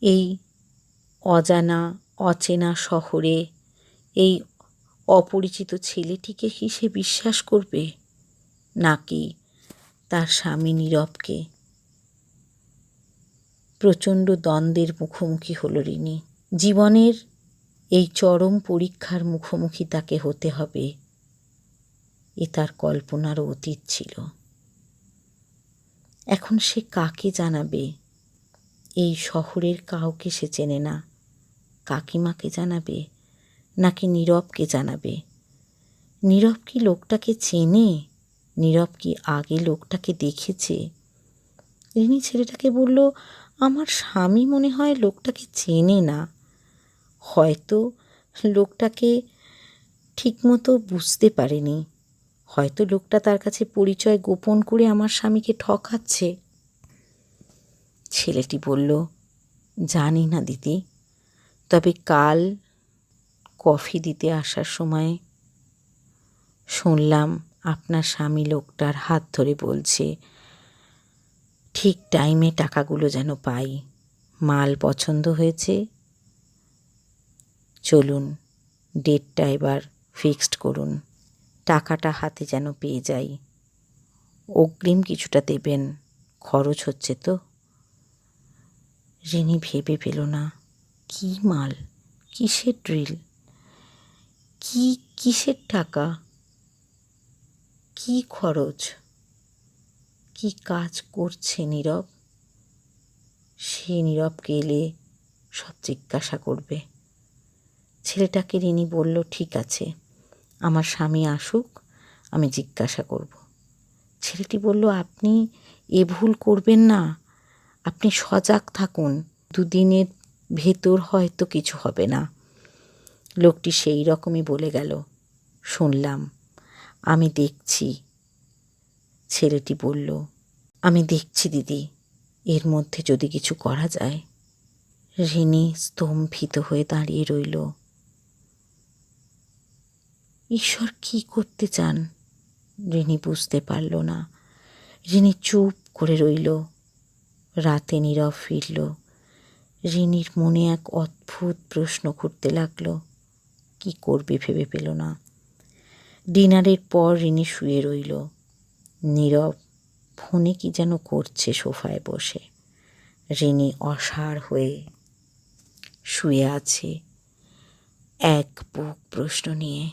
এই অজানা অচেনা শহরে এই অপরিচিত ছেলেটিকে কি সে বিশ্বাস করবে, নাকি তার স্বামী নীরবকে? প্রচণ্ড দ্বন্দ্বের মুখোমুখি হলো রিনি। জীবনের এই চরম পরীক্ষার মুখোমুখি তাকে হতে হবে, এ তার কল্পনারও অতীত ছিল। এখন সে কাকে জানাবে? এই শহরের কাউকে সে চেনে না। কাকিমাকে জানাবে নাকি নীরবকে জানাবে? নীরব কি লোকটাকে চেনে? নীরব কি আগে লোকটাকে দেখেছে? রিনি ছেলেটাকে বলল, আমার স্বামী মনে হয় লোকটাকে চেনে না, হয়তো লোকটাকে ঠিকমতো বুঝতে পারেনি, হয়তো লোকটা তার কাছে পরিচয় গোপন করে আমার স্বামীকে ঠকাচ্ছে। ছেলেটি বলল, জানি না দিদি, তবে কাল কফি দিতে আসার সময় শুনলাম আপনার স্বামী লোকটার হাত ধরে বলছে, ঠিক টাইমে টাকাগুলো যেন পাই, মাল পছন্দ হয়েছে, চলুন ডেটটা এবার ফিক্সড করুন, টাকাটা হাতে যেন পেয়ে যাই, অগ্রিম কিছুটা দেবেন, খরচ হচ্ছে তো। রিনি ভেবে পেল না, কি মাল, কিসের ড্রিল, কিসের টাকা, কি খরচ, কি কাজ করছে নীরব? সে নীরবকে এলে সব জিজ্ঞাসা করবে। ছেলেটাকে রিনি বলল, ঠিক আছে, আমার স্বামী আসুক, আমি জিজ্ঞাসা করব। ছেলেটি বলল, আপনি এ ভুল করবেন না, আপনি সজাগ থাকুন, দুদিনের ভেতর হয়তো কিছু হবে না। লোকটি সেই রকমই বলে গেল, শুনলাম, আমি দেখছি। ছেলেটি বলল, আমি দেখছি দিদি, এর মধ্যে যদি কিছু করা যায়। রিনি স্তম্ভিত হয়ে দাঁড়িয়ে রইল। ঈশ্বর কি করতে চান রিনি বুঝতে পারল না। রিনি চুপ করে রইল। রাতে নীরব ফিরল। রিনির মনে এক অদ্ভুত প্রশ্ন ঘুরতে লাগল, কি করবে ভেবে পেল না। ডিনারের পর রিনি শুয়ে রইল। নীরব ফোনে কি যেন করছে সোফায় বসে। রিনি অসাড় হয়ে শুয়ে আছে এক বুক প্রশ্ন নিয়ে।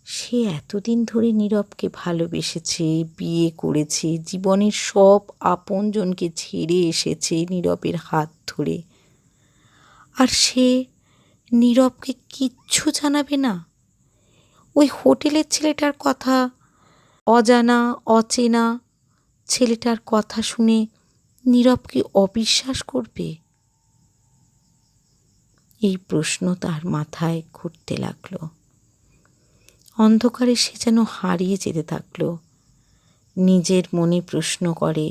সে এতদিন ধরে নীরবকে ভালোবেসেছে, বিয়ে করেছে, জীবনের সব আপনজনকে ছেড়ে এসেছে নীরবের হাত ধরে, আর সে নীরবকে কিচ্ছু জানাবে না? ওই হোটেলের ছেলেটার কথা, অজানা অচেনা ছেলেটার কথা শুনে নীরব কি অবিশ্বাস করবে? এই প্রশ্ন তার মাথায় ঘুরতে লাগলো। অন্ধকারে সে যেন হারিয়ে যেতে থাকলো। নিজের মনে প্রশ্ন করে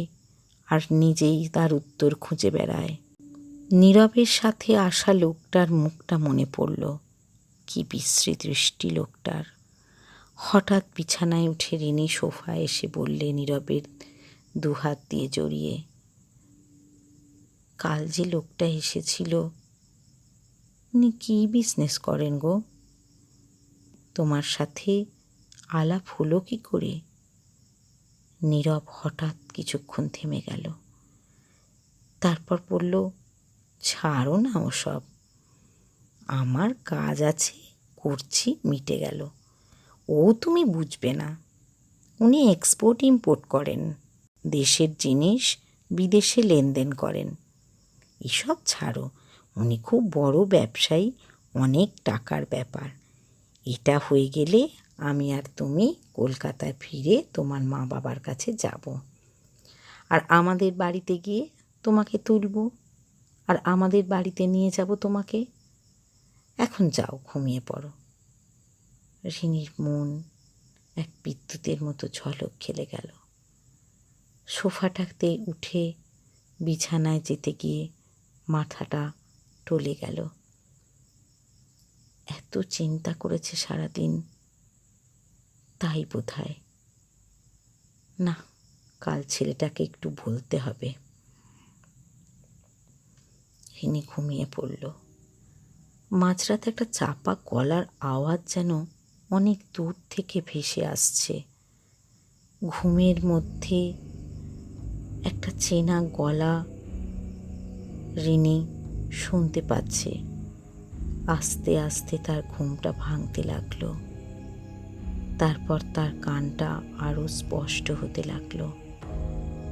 আর নিজেই তার উত্তর খুঁজে বেড়ায়। নীরবের সাথে আসা লোকটার মুখটা মনে পড়ল। কি বিশ্রী দৃষ্টি লোকটার। হঠাৎ বিছানায় উঠে রিনি সোফায় এসে বললে নীরবের দুহাত দিয়ে জড়িয়ে, কাল যে লোকটা এসেছিল, উনি কি বিজনেস করেন গো? তোমার সাথে আলাপ হলো কি করে? নীরব হঠাৎ কিছুক্ষণ থেমে গেল। তারপর বলল, ছাড়ো না ওসব, আমার কাজ আছে, করছি, মিটে গেল। ও তুমি বুঝবে না, উনি এক্সপোর্ট ইম্পোর্ট করেন, দেশের জিনিস বিদেশে লেনদেন করেন। এসব ছাড়ো, উনি খুব বড় ব্যবসায়ী, অনেক টাকার ব্যাপার। এটা হয়ে গেলে আমি আর তুমি কলকাতায় ফিরে তোমার মা বাবার কাছে যাব, আর আমাদের বাড়িতে গিয়ে তোমাকে তুলব, আর আমাদের বাড়িতে নিয়ে যাব তোমাকে। এখন যাও, ঘুমিয়ে পড়ো। রিনির মন এক বিদ্যুতের মতো ঝলক খেলে গেল। সোফাটাতে উঠে বিছানায় যেতে গিয়ে মাথাটা টলে গেল। এত চিন্তা করেছে সারাদিন, তাই বোধহয়। না, কাল ছেলেটাকে একটু বলতে হবে। রিনি ঘুমিয়ে পড়ল। মাঝরাতে একটা চাপা গলার আওয়াজ যেন অনেক দূর থেকে ভেসে আসছে। ঘুমের মধ্যে একটা চেনা গলা রিনি শুনতে পাচ্ছে। আস্তে আস্তে তার ঘুমটা ভাঙতে লাগলো। তারপর তার কানটা আরো স্পষ্ট হতে লাগলো।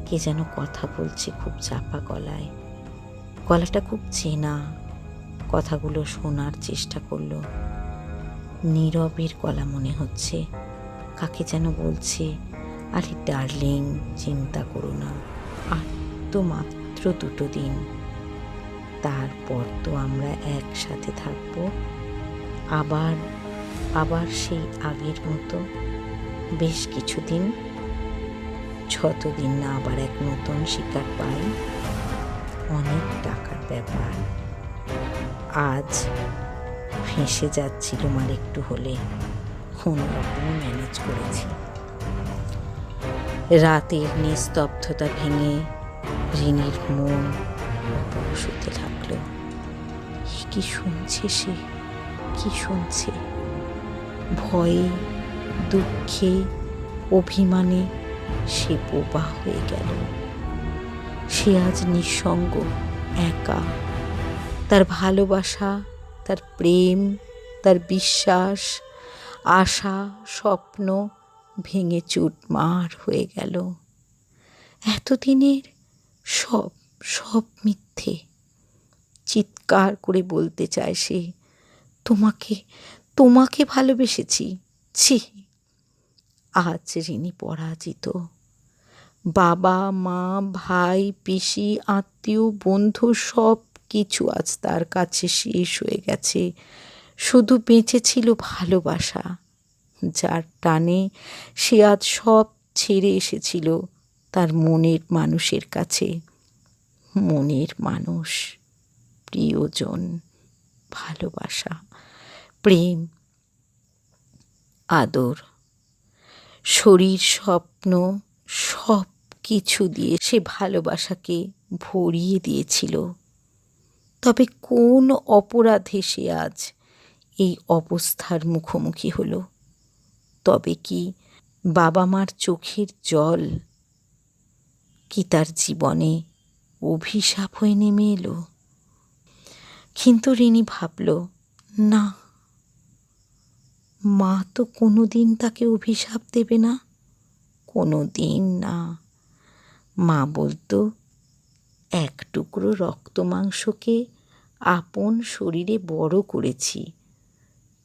কে যেন কথা বলছে খুব চাপা গলায়। গলাটা খুব চেনা। কথাগুলো শোনার চেষ্টা করলো। নীরবের গলা মনে হচ্ছে। কাকে যেন বলছে, আরে ডার্লিং, চিন্তা করো না, আর তো মাত্র 2 দিন, তারপর তো আমরা একসাথে থাকবো। আবার আবার সেই আগের মতো বেশ কিছুদিন, যতদিন না আবার এক নতুন শিকার পাই। অনেক টাকার ব্যাপার। আজ ফেঁসে যাচ্ছিলাম আর একটু হলে, কোনো রকমে ম্যানেজ করেছি। রাতের নিস্তব্ধতা ভেঙে রিনির মন অপরশ হতে লাগলো। কি শুনছে সে? কি শুনছে? ভয়ে, দুঃখে, অভিমানে সে বোবা হয়ে গেল। সে আজ নিঃসঙ্গ, একা। তার ভালোবাসা, তার প্রেম, তার বিশ্বাস, আশা, স্বপ্ন ভেঙে চুরমার হয়ে গেল। এতদিনের সব সব মিথ্যে। চিৎকার করে বলতে চায় সে, তোমাকে তোমাকে ভালোবেসেছি। ছি! আজ রিনি পরাজিত। বাবা, মা, ভাই, পিসি, আত্মীয়, বন্ধু সব কিছু আজ তার কাছে শেষ হয়ে গেছে। শুধু বেঁচে ছিল ভালোবাসা, যার টানে সে আজ সব ছেড়ে এসেছিল তার মনের মানুষের কাছে। মনের মানুষ, প্রিয়জন, ভালোবাসা, প্রেম, আদর, শরীর, স্বপ্ন, সব কিছু দিয়ে সে ভালোবাসাকে ভরিয়ে দিয়েছিল। তবে কোন অপরাধে সে আজ এই অবস্থার মুখোমুখি হলো? তবে কি বাবা মার চোখের জল কি তার জীবনে অভিশাপ হয়ে নেমে এলো? কিন্তু রিনি ভাবল, না, মা তো কোনো দিন তাকে অভিশাপ দেবে না। কোনো দিন না। মা বলতো, এক টুকরো রক্ত মাংসকে আপন শরীরে বড় করেছি।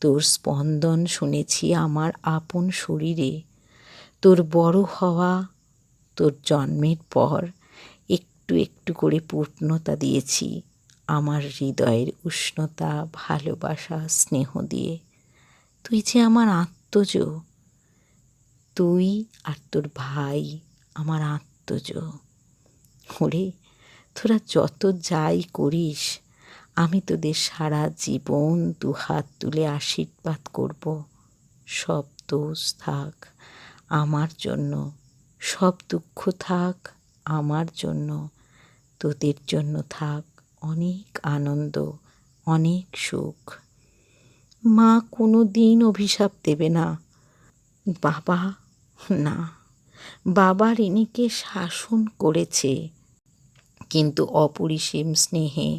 তোর স্পন্দন শুনেছি আমার আপন শরীরে। তোর বড় হওয়া, তোর জন্মের পর একটু একটু করে পূর্ণতা দিয়েছি আমার হৃদয়ের উষ্ণতা, ভালোবাসা, স্নেহ দিয়ে। তুই যে আমার আত্মজ। তুই আর তোর ভাই আমার আত্মজ। ওরে, তোরা যত যাই করিস, আমি তোদের সারা জীবন 2 হাত তুলে আশীর্বাদ করব। সব দোষ থাক আমার জন্য, সব দুঃখ থাক আমার জন্য, তোদের জন্য থাক অনেক আনন্দ, অনেক সুখ। মা কোনো দিন অভিশাপ দেবে না। বাবা, না, বাবা রিনিকে শাসন করেছে, কিন্তু অপরিসীম স্নেহে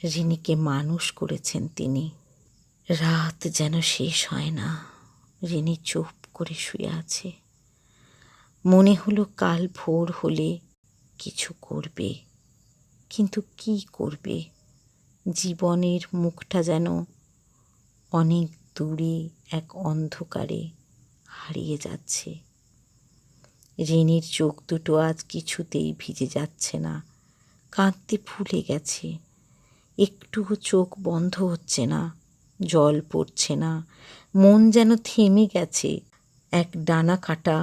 রিনিকে মানুষ করেছেন তিনি। রাত যেন শেষ হয় না। রিনি চুপ করে শুয়ে আছে। মনে হলো কাল ভোর হলে কিছু করবে, কিন্তু কি করবে? জীবনের মুখটা যেন অনেক দূরে এক অন্ধকারে হারিয়ে যাচ্ছে। রিনির চোখ দুটো আজ কিছুতেই ভিজে যাচ্ছে না। কাঁদতে ভুলে গেছে। একটুও চোখ বন্ধ হচ্ছে না, জল পড়ছে না। মন যেন থেমে গেছে। এক ডানা কাটা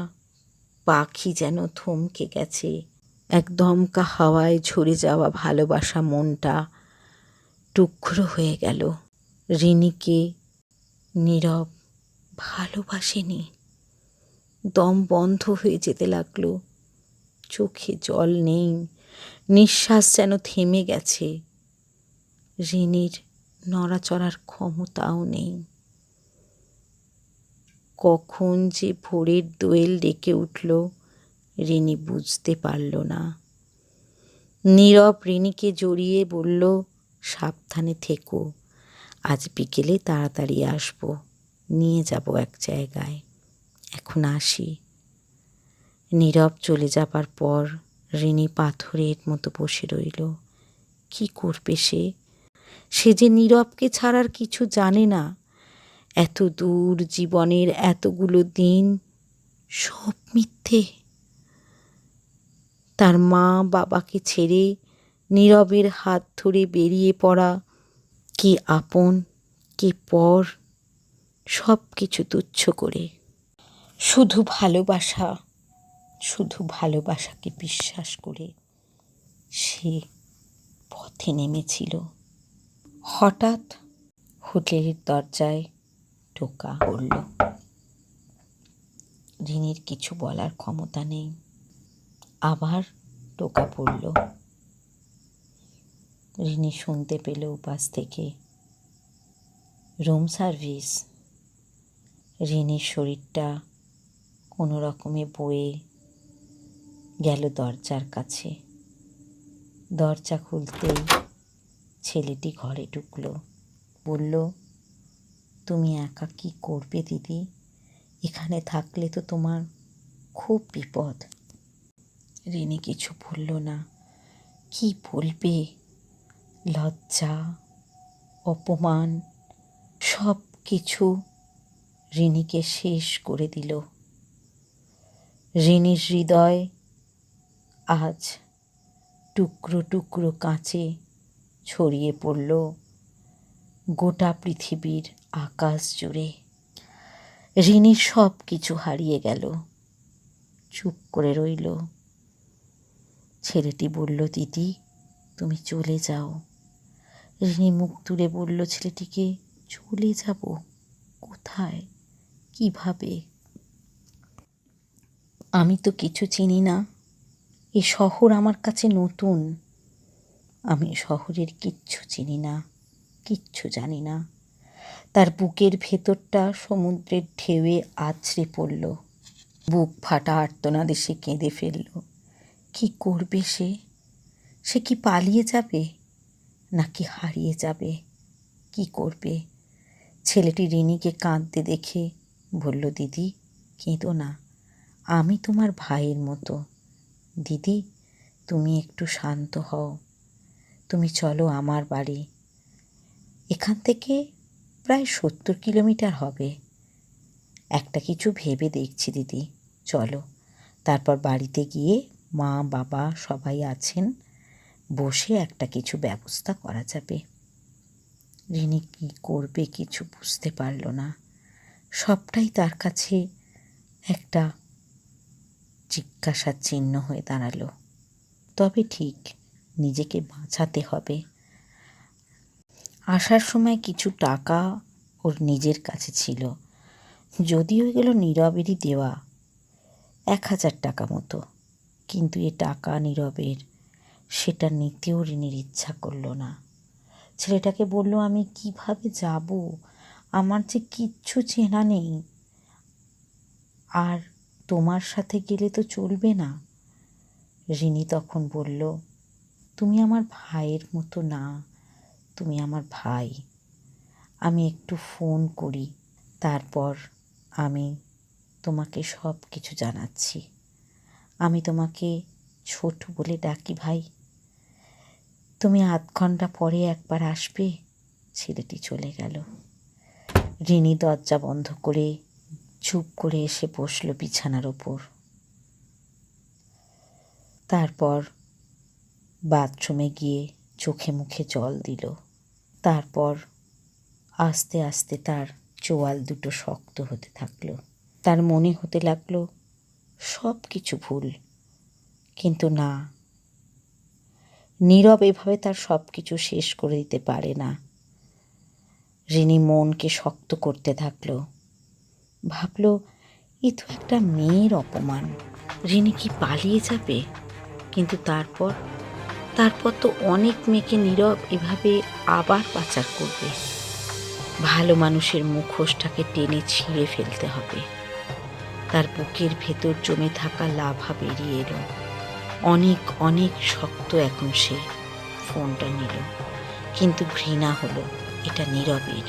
পাখি যেন থমকে গেছে। এক দমকা হাওয়ায় ঝরে যাওয়া ভালোবাসা মনটা টুকরো হয়ে গেল। রিনিকে নীরব ভালোবাসেনি। দম বন্ধ হয়ে যেতে লাগলো। চোখে জল নেই, নিঃশ্বাস যেন থেমে গেছে। রিনির নড়াচড়ার ক্ষমতাও নেই। কখন যে ভোরের দোয়েল ডেকে উঠল রিনি বুঝতে পারল না। নীরব রিনিকে জড়িয়ে বলল, সাবধানে থেকো, আজ বিকেলে তাড়াতাড়ি আসবো, নিয়ে যাব এক জায়গায়, এখন আসি। নীরব চলে যাবার পর রিনি পাথরের মতো বসে রইল। কি করবে সে? সে যে নীরবকে ছাড়ার কিছু জানে না। এত দূর জীবনের এতগুলো দিন সব মিথ্যে। তার মা বাবাকে ছেড়ে নীরবের হাত ধরে বেরিয়ে পড়া, কে আপন কে পর, সব কিছু তুচ্ছ করে শুধু ভালোবাসা, শুধু ভালোবাসাকে বিশ্বাস করে সে পথে নেমেছিল। হঠাৎ হোটেলের দরজায় টোকা পড়ল। রিনির কিছু বলার ক্ষমতা নেই। আবার টোকা পড়ল। রিনি শুনতে পেল উপাস থেকে, রুম সার্ভিস। রিনির শরীরটা কোনো রকমে বয়ে গেল দরজার কাছে। দরজা খুলতেই ছেলেটি ঘরে ঢুকল। বলল, তুমি একা কি করবে দিদি? এখানে থাকলে তো তোমার খুব বিপদ। রিনি কিছু বলল না। কি বলবে? লজ্জা, অপমান সব কিছু রিনিকে শেষ করে দিল। রিনির হৃদয় আজ টুকরো টুকরো কাঁচে ছড়িয়ে পড়ল গোটা পৃথিবীর আকাশ জুড়ে। রিনির সব কিছু হারিয়ে গেল। চুপ করে রইল। ছেলেটি বলল, দিদি তুমি চলে যাও। রিনি মুখ তুলে বলল ছেলেটিকে, চলে যাব কোথায়, কিভাবে? আমি তো কিছু চিনি না। এ শহর আমার কাছে নতুন। আমি শহরের কিচ্ছু চিনি না, কিচ্ছু জানি না। তার বুকের ভেতরটা সমুদ্রের ঢেউয়ে আছড়ে পড়ল। বুক ফাটা আর্তনাদে সে কেঁদে ফেলল। কি করবে সে? সে কি পালিয়ে যাবে নাকি হারিয়ে যাবে? কি করবে? ছেলেটি রিনিকে কাঁদতে দেখে বলল, দিদি কেঁদো না, আমি তোমার ভাইয়ের মতো। দিদি তুমি একটু শান্ত হও। তুমি চলো আমার বাড়ি। এখান থেকে প্রায় 70 কিলোমিটার হবে। একটা কিছু ভেবে দেখছি দিদি, চলো। তারপর বাড়িতে গিয়ে মা বাবা সবাই আছেন, বসে একটা কিছু ব্যবস্থা করা যাবে। রিনি কী করবে কিছু বুঝতে পারল না। সবটাই তার কাছে একটা জিজ্ঞাসার চিহ্ন হয়ে দাঁড়ালো। তবে ঠিক নিজেকে বাঁচাতে হবে। আসার সময় কিছু টাকা ওর নিজের কাছে ছিল, যদিও এগুলো নীরবেরই দেওয়া, 1000 টাকা মতো। কিন্তু এ টাকা নীরবের, সেটা নিতেও রিনির ইচ্ছা করল না। ছেলেটাকে বলল, আমি কিভাবে যাব? আমার যে কিচ্ছু চেনা নেই। আর তোমার সাথে গেলে তো চলবে না। রিনি তখন বলল, তুমি আমার ভাইয়ের মতো না, তুমি আমার ভাই। আমি একটু ফোন করি, তারপর আমি তোমাকে সব কিছু জানাচ্ছি। আমি তোমাকে ছোট বলে ডাকি ভাই। তুমি 0.5 ঘন্টা পরে একবার আসবে। ছেলেটি চলে গেল। রিনি দরজা বন্ধ করে চুপ করে এসে বসল বিছানার ওপর। তারপর বাথরুমে গিয়ে চোখে মুখে জল দিল। তারপর আস্তে আস্তে তার চোয়াল দুটো শক্ত হতে থাকলো। তার মনে হতে লাগলো সব কিছু ভুল। কিন্তু না, নীরব এভাবে তার সব কিছু শেষ করে দিতে পারে না। রিনি মনকে শক্ত করতে থাকলো। ভাবল, এ তো একটা মেয়ের অপমান। রিনি কি পালিয়ে যাবে? কিন্তু তারপর তারপর তো অনেক মেয়েকে নীরব এভাবে আবার পাচার করবে। ভালো মানুষের মুখোশটাকে টেনে ছিঁড়ে ফেলতে হবে। তার বুকের ভেতর জমে থাকা লাভা বেরিয়ে এলো। অনেক অনেক শক্ত এখন সে। ফোনটা নিল, কিন্তু ঘৃণা হলো এটা নীরবের।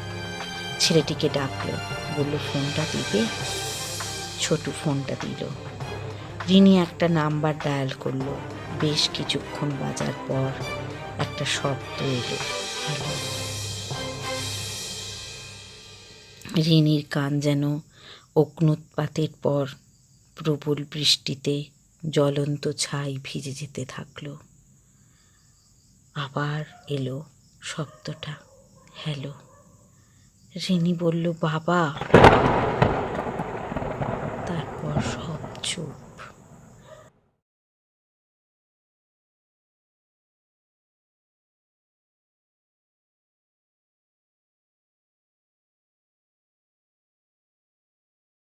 ছেলেটিকে ডাকলো, বলল ফোনটা দিবে। ছোটু ফোনটা দিল। রিনি একটা নাম্বার ডায়াল করলো। বেশ কিছুক্ষণ বাজার পর একটা শব্দ এলো, হ্যালো। রিনির কান যেন অগ্নুৎপাতের পর প্রবল বৃষ্টিতে জ্বলন্ত ছাই ভিজে যেতে থাকলো। আবার এলো শব্দটা, হ্যালো। রিনি বলল, বাবা। তারপর সব চুপ।